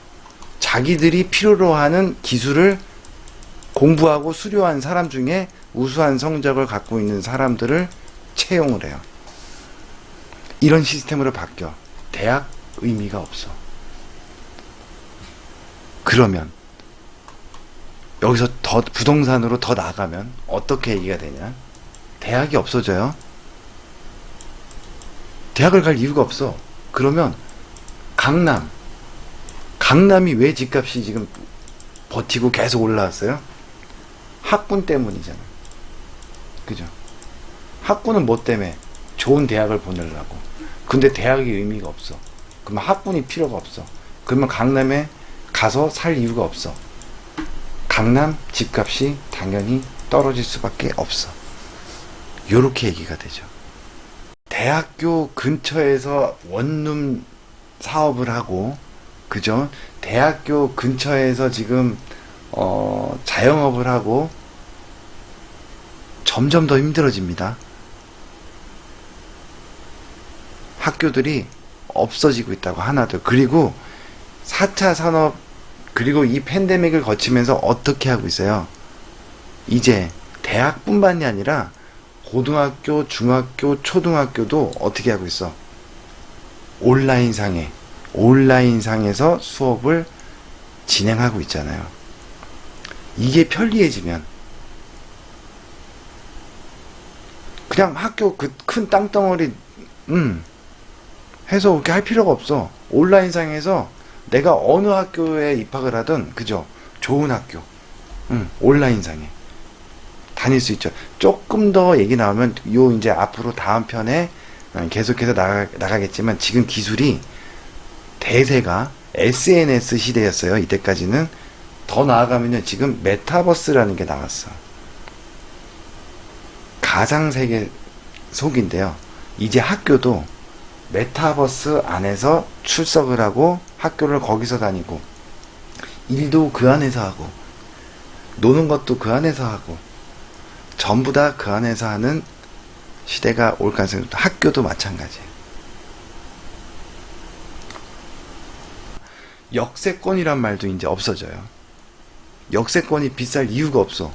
자기들이 필요로 하는 기술을 공부하고 수료한 사람 중에 우수한 성적을 갖고 있는 사람들을 채용을 해요. 이런 시스템으로 바뀌어. 대학 의미가 없어. 그러면 여기서 더 부동산으로 더 나가면 어떻게 얘기가 되냐? 대학이 없어져요. 대학을 갈 이유가 없어. 그러면 강남이 왜 집값이 지금 버티고 계속 올라왔어요? 학군 때문이잖아. 그죠? 학군은 뭐 때문에? 좋은 대학을 보내려고. 근데 대학이 의미가 없어. 그러면 학군이 필요가 없어. 그러면 강남에 가서 살 이유가 없어. 강남 집값이 당연히 떨어질 수밖에 없어. 요렇게 얘기가 되죠. 대학교 근처에서 원룸 사업을 하고, 그죠? 대학교 근처에서 지금 자영업을 하고 점점 더 힘들어집니다. 학교들이 없어지고 있다고, 하나둘. 그리고 4차 산업, 그리고 이 팬데믹을 거치면서 어떻게 하고 있어요? 이제 대학뿐만이 아니라 고등학교, 중학교, 초등학교도 어떻게 하고 있어? 온라인상에서 수업을 진행하고 있잖아요. 이게 편리해지면 그냥 학교 그 큰 땅덩어리 해서 그렇게 할 필요가 없어. 온라인상에서 내가 어느 학교에 입학을 하든, 그죠? 좋은 학교 온라인상에 다닐 수 있죠. 조금 더 얘기 나오면 요 이제 앞으로 다음 편에 계속해서 나가겠지만, 지금 기술이 대세가 SNS 시대였어요. 이때까지는. 더 나아가면요, 지금 메타버스라는 게 나왔어. 가상세계 속인데요. 이제 학교도 메타버스 안에서 출석을 하고 학교를 거기서 다니고, 일도 그 안에서 하고, 노는 것도 그 안에서 하고, 전부 다 그 안에서 하는 시대가 올 가능성이 있다. 학교도 마찬가지예요. 역세권이란 말도 이제 없어져요. 역세권이 비쌀 이유가 없어.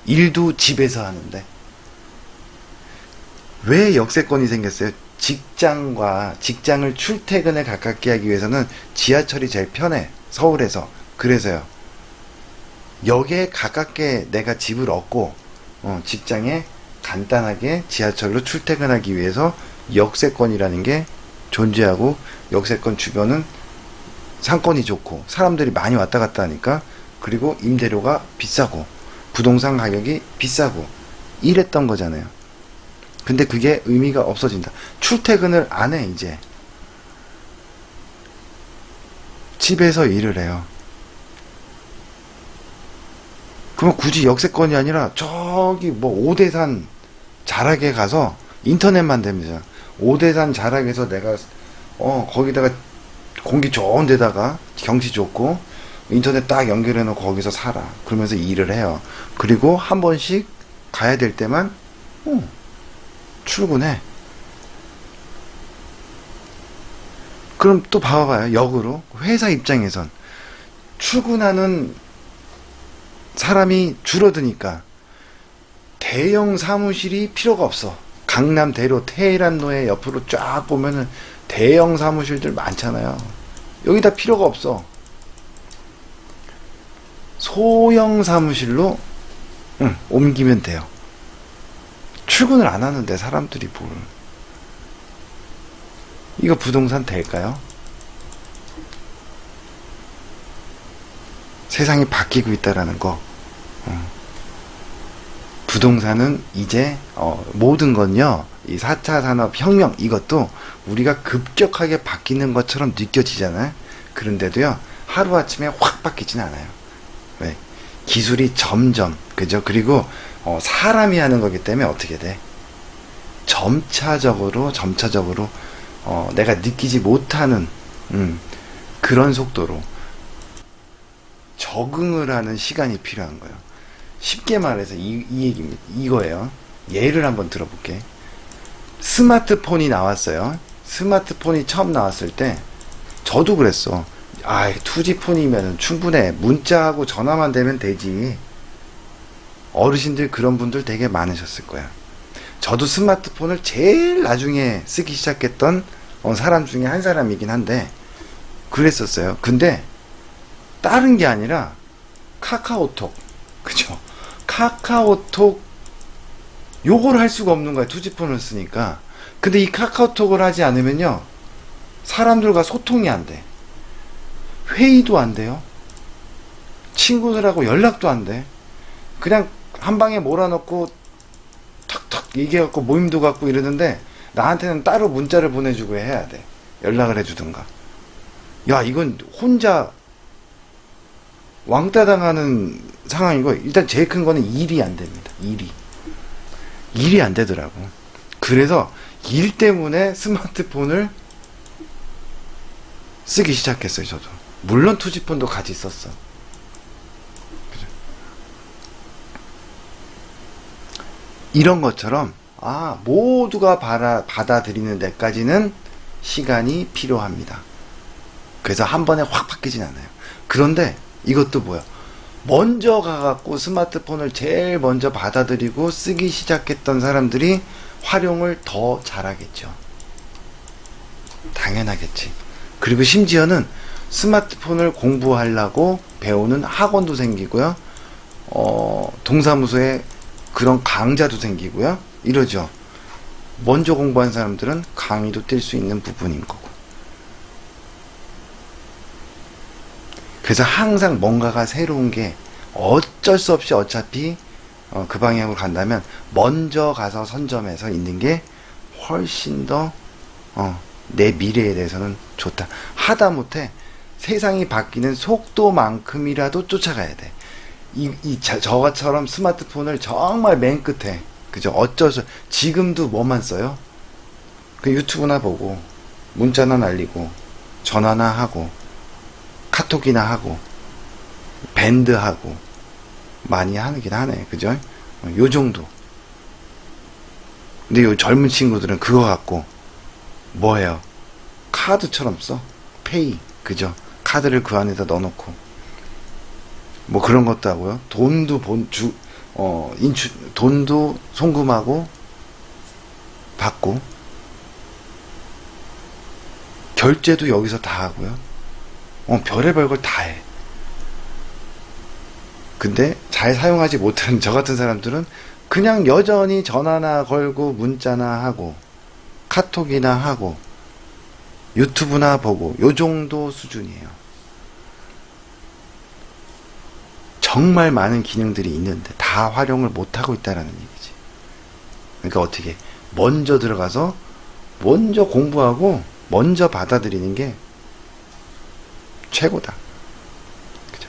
일도 집에서 하는데. 왜 역세권이 생겼어요? 직장을 출퇴근에 가깝게 하기 위해서는 지하철이 제일 편해. 서울에서. 그래서요. 역에 가깝게 내가 집을 얻고 직장에 간단하게 지하철로 출퇴근하기 위해서 역세권이라는 게 존재하고, 역세권 주변은 상권이 좋고 사람들이 많이 왔다 갔다 하니까, 그리고 임대료가 비싸고 부동산 가격이 비싸고 이랬던 거잖아요. 근데 그게 의미가 없어진다. 출퇴근을 안 해. 이제 집에서 일을 해요. 그럼 굳이 역세권이 아니라 저기 뭐 오대산 자락에 가서 인터넷만 됩니다. 오대산 자락에서 내가 거기다가 공기 좋은 데다가 경치 좋고 인터넷 딱 연결해 놓고 거기서 살아. 그러면서 일을 해요. 그리고 한 번씩 가야 될 때만 출근해. 그럼 또 봐봐요. 역으로 회사 입장에선 출근하는 사람이 줄어드니까 대형 사무실이 필요가 없어. 강남대로 테헤란로에 옆으로 쫙 보면은 대형 사무실들 많잖아요. 여기다 필요가 없어. 소형 사무실로 옮기면 돼요. 출근을 안 하는데 사람들이 뭘. 이거 부동산 될까요? 세상이 바뀌고 있다라는 거. 부동산은 이제 모든 건요, 이 4차 산업혁명 이것도 우리가 급격하게 바뀌는 것처럼 느껴지잖아요. 그런데도요, 하루아침에 확 바뀌진 않아요. 왜? 기술이 점점, 그죠? 그리고 사람이 하는 거기 때문에 어떻게 돼? 점차적으로 내가 느끼지 못하는 그런 속도로 적응을 하는 시간이 필요한 거예요. 쉽게 말해서 이 얘기입니다. 이거예요. 예를 한번 들어볼게. 스마트폰이 나왔어요. 스마트폰이 처음 나왔을 때 저도 그랬어. 2G폰이면 충분해. 문자하고 전화만 되면 되지. 어르신들 그런 분들 되게 많으셨을 거야. 저도 스마트폰을 제일 나중에 쓰기 시작했던 사람 중에 한 사람이긴 한데 그랬었어요. 근데 다른 게 아니라 카카오톡, 그죠? 카카오톡 요걸 할 수가 없는 거야. 2G폰을 쓰니까. 근데 이 카카오톡을 하지 않으면요, 사람들과 소통이 안 돼. 회의도 안 돼요. 친구들하고 연락도 안 돼. 그냥 한 방에 몰아넣고 탁탁 얘기해갖고 모임도 갖고 이러는데 나한테는 따로 문자를 보내주고 해야 돼. 연락을 해주든가. 야, 이건 혼자 왕따 당하는 상황이고, 일단 제일 큰 거는 일이 안 됩니다. 일이 안 되더라고. 그래서 일 때문에 스마트폰을 쓰기 시작했어요. 저도. 물론 2G폰도 같이 썼어. 그죠? 이런 것처럼 모두가 받아들이는 데까지는 시간이 필요합니다. 그래서 한 번에 확 바뀌진 않아요. 그런데 이것도 뭐야? 먼저 가갖고 스마트폰을 제일 먼저 받아들이고 쓰기 시작했던 사람들이 활용을 더 잘하겠죠. 당연하겠지. 그리고 심지어는 스마트폰을 공부하려고 배우는 학원도 생기고요. 동사무소에 그런 강좌도 생기고요. 이러죠. 먼저 공부한 사람들은 강의도 뛸 수 있는 부분인 거고. 그래서 항상 뭔가가 새로운 게 어쩔 수 없이 어차피 그 방향으로 간다면 먼저 가서 선점해서 있는 게 훨씬 더 내 미래에 대해서는 좋다. 하다못해 세상이 바뀌는 속도만큼이라도 쫓아가야 돼. 저처럼 스마트폰을 정말 맨 끝에, 그죠? 어쩔 수, 지금도 뭐만 써요? 그 유튜브나 보고, 문자나 날리고, 전화나 하고, 카톡이나 하고, 밴드 하고, 많이 하긴 하네. 그죠? 요 정도. 근데 요 젊은 친구들은 그거 갖고, 뭐예요? 카드처럼 써. 페이. 그죠? 카드를 그 안에다 넣어놓고. 뭐 그런 것도 하고요. 돈도 송금하고, 받고. 결제도 여기서 다 하고요. 별의별 걸 다 해. 근데 잘 사용하지 못하는 저 같은 사람들은 그냥 여전히 전화나 걸고 문자나 하고 카톡이나 하고 유튜브나 보고 요 정도 수준이에요. 정말 많은 기능들이 있는데 다 활용을 못하고 있다는 얘기지. 그러니까 어떻게 먼저 들어가서 먼저 공부하고 먼저 받아들이는 게 최고다. 그죠?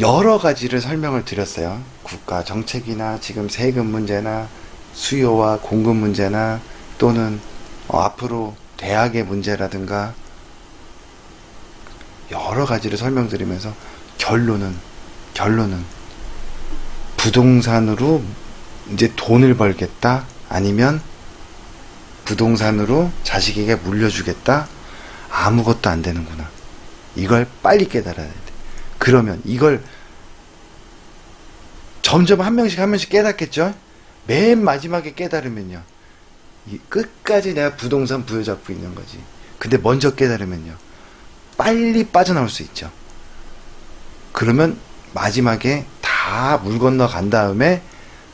여러 가지를 설명을 드렸어요. 국가 정책이나 지금 세금 문제나 수요와 공급 문제나 또는 앞으로 대학의 문제라든가 여러 가지를 설명드리면서 결론은 부동산으로 이제 돈을 벌겠다 아니면 부동산으로 자식에게 물려주겠다 아무것도 안 되는구나. 이걸 빨리 깨달아야 돼. 그러면 이걸 점점 한 명씩 깨닫겠죠? 맨 마지막에 깨달으면요. 끝까지 내가 부동산 부여잡고 있는 거지. 근데 먼저 깨달으면요. 빨리 빠져나올 수 있죠. 그러면 마지막에 다 물 건너 간 다음에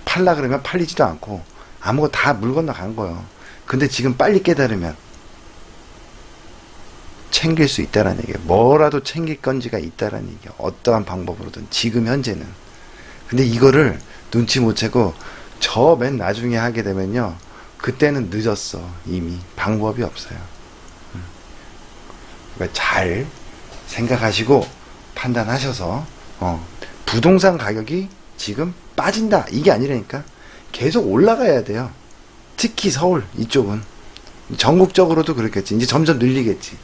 팔라 그러면 팔리지도 않고 아무것도 다 물 건너 간 거예요. 근데 지금 빨리 깨달으면 챙길 수 있다라는 얘기예요. 뭐라도 챙길 건지가 있다라는 얘기예요. 어떠한 방법으로든 지금 현재는. 근데 이거를 눈치 못 채고 저 맨 나중에 하게 되면요. 그때는 늦었어. 이미 방법이 없어요. 그러니까 잘 생각하시고 판단하셔서 부동산 가격이 지금 빠진다 이게 아니라니까 계속 올라가야 돼요. 특히 서울 이쪽은 전국적으로도 그렇겠지. 이제 점점 늘리겠지.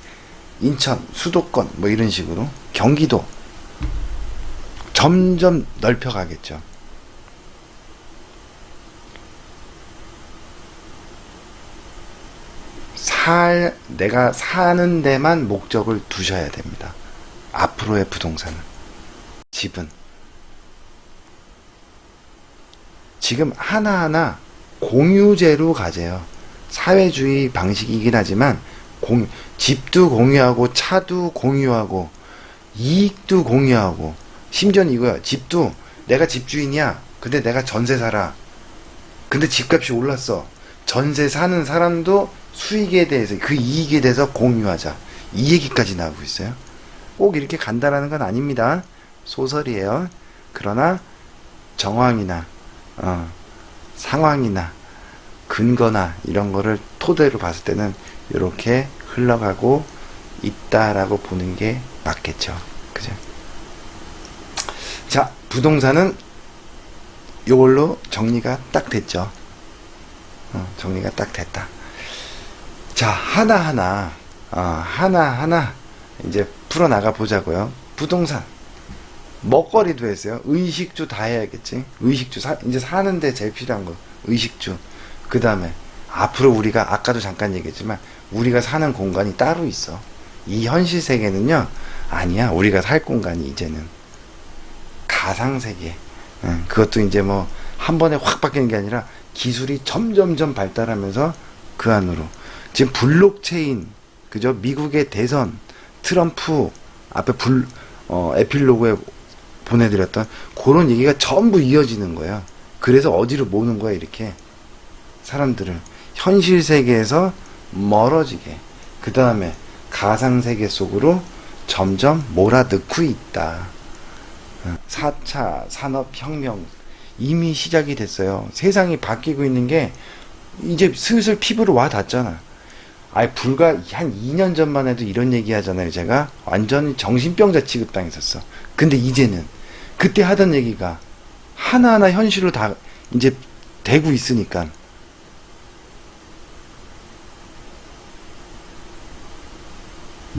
인천, 수도권 뭐 이런 식으로 경기도 점점 넓혀가겠죠. 내가 사는 데만 목적을 두셔야 됩니다. 앞으로의 부동산은. 집은. 지금 하나하나 공유제로 가재요. 사회주의 방식이긴 하지만 집도 공유하고 차도 공유하고 이익도 공유하고 심지어는 이거야. 집도 내가 집주인이야. 근데 내가 전세 살아. 근데 집값이 올랐어. 전세 사는 사람도 수익에 대해서 그 이익에 대해서 공유하자. 이 얘기까지 나오고 있어요. 꼭 이렇게 간다라는 건 아닙니다. 소설이에요. 그러나 정황이나 상황이나 근거나 이런 거를 토대로 봤을 때는 이렇게 흘러가고 있다라고 보는 게 맞겠죠. 그죠? 자, 부동산은 이걸로 정리가 딱 됐죠. 정리가 딱 됐다. 자, 하나하나 이제 풀어나가 보자고요. 부동산 먹거리도 했어요. 의식주 다 해야겠지. 의식주 이제 사는데 제일 필요한 거 의식주. 그 다음에 앞으로 우리가 아까도 잠깐 얘기했지만 우리가 사는 공간이 따로 있어. 이 현실 세계는요 아니야. 우리가 살 공간이 이제는 가상세계. 그것도 이제 뭐 한 번에 확 바뀌는 게 아니라 기술이 점점점 발달하면서 그 안으로 지금 블록체인 그죠? 미국의 대선 트럼프 앞에 에필로그에 보내드렸던 그런 얘기가 전부 이어지는 거예요. 그래서 어디로 모는 거야 이렇게 사람들을 현실 세계에서 멀어지게 그 다음에 가상세계 속으로 점점 몰아넣고 있다. 4차 산업혁명 이미 시작이 됐어요. 세상이 바뀌고 있는 게 이제 슬슬 피부로 와 닿잖아. 불과 한 2년 전만 해도 이런 얘기 하잖아요. 제가 완전 정신병자 취급당했었어. 근데 이제는 그때 하던 얘기가 하나하나 현실로 다 이제 되고 있으니까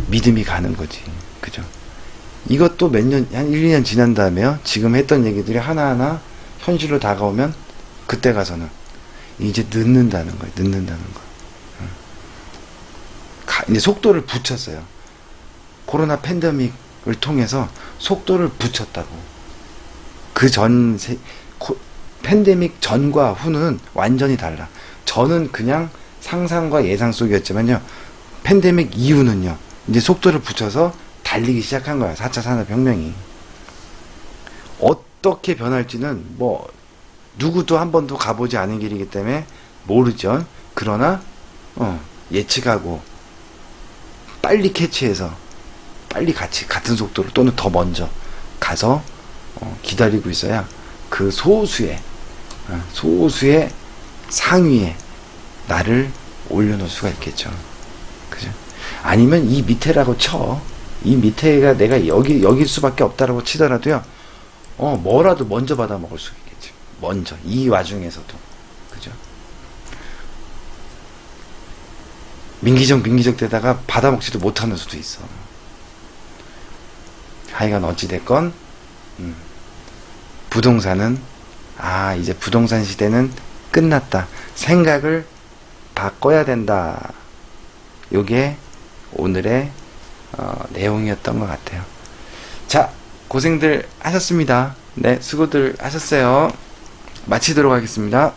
믿음이 가는 거지. 그죠? 이것도 몇 년, 한 1, 2년 지난 다음에요. 지금 했던 얘기들이 하나하나 현실로 다가오면 그때 가서는 이제 늦는다는 거예요. 이제 속도를 붙였어요. 코로나 팬데믹을 통해서 속도를 붙였다고. 팬데믹 전과 후는 완전히 달라. 전은 그냥 상상과 예상 속이었지만요. 팬데믹 이후는요. 이제 속도를 붙여서 달리기 시작한 거야. 4차 산업혁명이. 어떻게 변할지는 뭐 누구도 한 번도 가보지 않은 길이기 때문에 모르죠. 그러나 예측하고 빨리 캐치해서 빨리 같은 속도로 또는 더 먼저 가서 기다리고 있어야 그 소수의 상위에 나를 올려놓을 수가 있겠죠. 그죠? 아니면 이 밑에라고 쳐. 이 밑에가 내가 여길 수밖에 없다라고 치더라도요. 뭐라도 먼저 받아 먹을 수 있겠죠. 먼저 이 와중에서도. 그죠? 민기적 되다가 받아 먹지도 못하는 수도 있어. 하여간 어찌됐건 부동산은 이제 부동산 시대는 끝났다. 생각을 바꿔야 된다. 요게 오늘의 내용이었던 것 같아요. 자, 고생들 하셨습니다. 네, 수고들 하셨어요. 마치도록 하겠습니다.